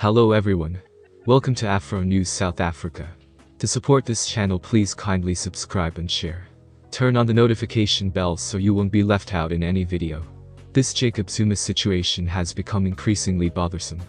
Hello everyone. Welcome to Afro News South Africa. To support this channel, please kindly subscribe and share. Turn on the notification bell so you won't be left out in any video. This Jacob Zuma situation has become increasingly bothersome.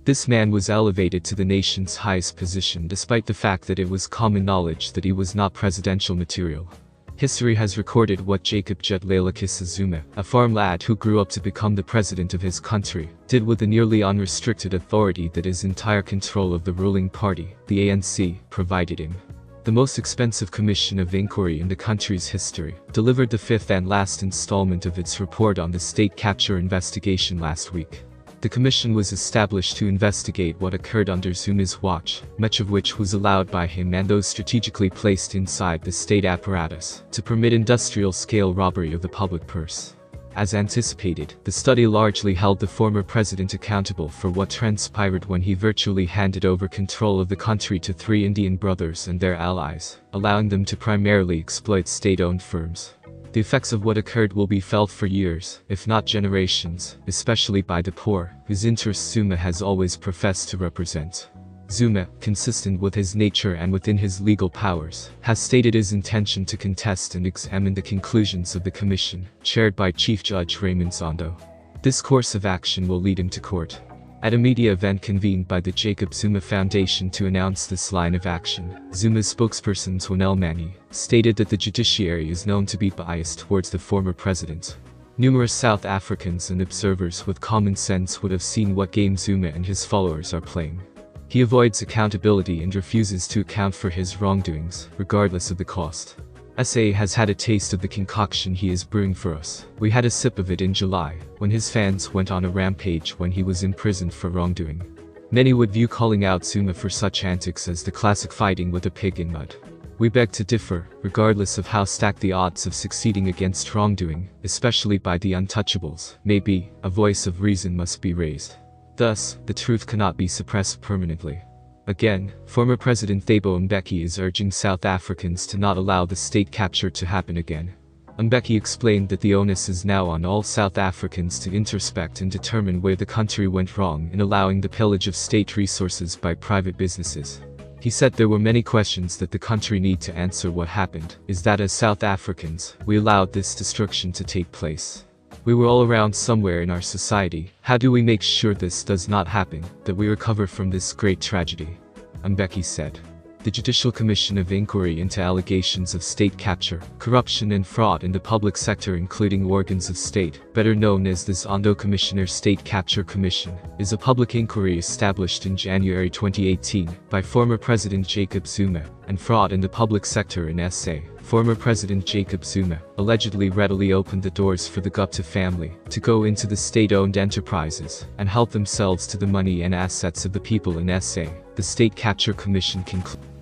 This man was elevated to the nation's highest position despite the fact that it was common knowledge that he was not presidential material. History has recorded what Jacob Zuma, a farm lad who grew up to become the president of his country, did with the nearly unrestricted authority that his entire control of the ruling party, the ANC, provided him. The most expensive commission of inquiry in the country's history, delivered the fifth and last installment of its report on the state capture investigation last week. The commission was established to investigate what occurred under Zuma's watch, much of which was allowed by him and those strategically placed inside the state apparatus, to permit industrial-scale robbery of the public purse. As anticipated, the study largely held the former president accountable for what transpired when he virtually handed over control of the country to three Indian brothers and their allies, allowing them to primarily exploit state-owned firms. The effects of what occurred will be felt for years, if not generations, especially by the poor, whose interests Zuma has always professed to represent. Zuma, consistent with his nature and within his legal powers, has stated his intention to contest and examine the conclusions of the commission, chaired by Chief Judge Raymond Zondo. This course of action will lead him to court. At a media event convened by the Jacob Zuma Foundation to announce this line of action, Zuma's spokesperson Tonel Mani stated that the judiciary is known to be biased towards the former president. Numerous South Africans and observers with common sense would have seen what game Zuma and his followers are playing. He avoids accountability and refuses to account for his wrongdoings, regardless of the cost. SA has had a taste of the concoction he is brewing for us. We had a sip of it in July, when his fans went on a rampage when he was imprisoned for wrongdoing. Many would view calling out Zuma for such antics as the classic fighting with a pig in mud. We beg to differ, regardless of how stacked the odds of succeeding against wrongdoing, especially by the untouchables, may be, a voice of reason must be raised. Thus, the truth cannot be suppressed permanently. Again, former President Thabo Mbeki is urging South Africans to not allow the state capture to happen again. Mbeki explained that the onus is now on all South Africans to introspect and determine where the country went wrong in allowing the pillage of state resources by private businesses. He said there were many questions that the country need to answer. What happened is that as South Africans, we allowed this destruction to take place. We were all around somewhere in our society. How do we make sure this does not happen, that we recover from this great tragedy? Mbeki said. The Judicial Commission of Inquiry into allegations of state capture, corruption and fraud in the public sector including organs of state, better known as the Zondo Commissioner State Capture Commission, is a public inquiry established in January 2018 by former President Jacob Zuma, and fraud in the public sector in SA. Former President Jacob Zuma allegedly readily opened the doors for the Gupta family to go into the state-owned enterprises and help themselves to the money and assets of the people in SA. The State Capture Commission concluded.